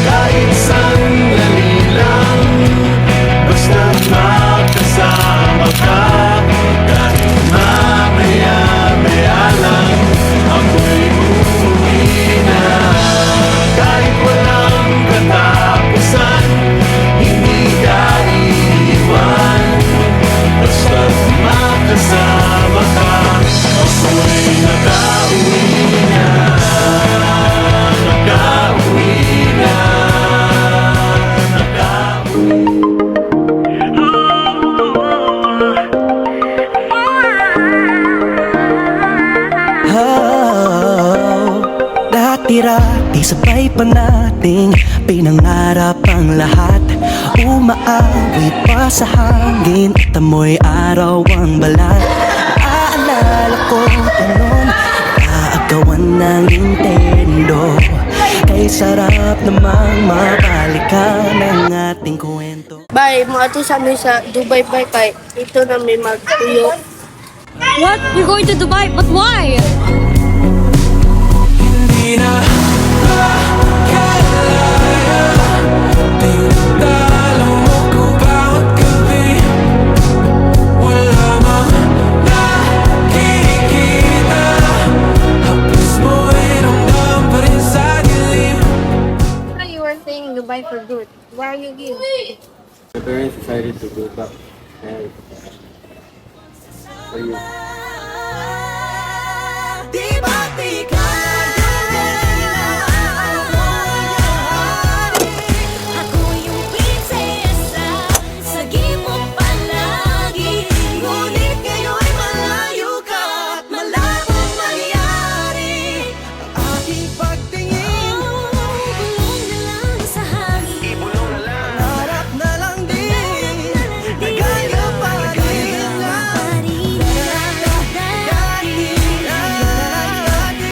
Kahit sandali lang, basta't makasama ka. Kahit mamaya-maya lang, ako'y uuwi na. Kahit walang katapusan, hindi ka iiwan. Basta't makasama ka, ako'y nakauwi na. Nakauwi na. Oh, dati-rati sabay pa nating pinangarap ang lahat. Umaawit pa sa hangin at amoy araw ang balat. Aalala ko pa noon, kaagawan ng Nintendo. Kay sarap namang mabalikan ang ating kwento. Bye, mga to sa amin sa Dubai Bye kay ito na may magtuyo. What? You're going to Dubai? But why? Hindi na makalaya, tinatalo mo ko bawat gabi. Wala mang nakikita, haplos mo ay ramdam pa rin sa dilim. You were saying Dubai for good. Why are you here? My parents decided to go back and for you. Di ba di ka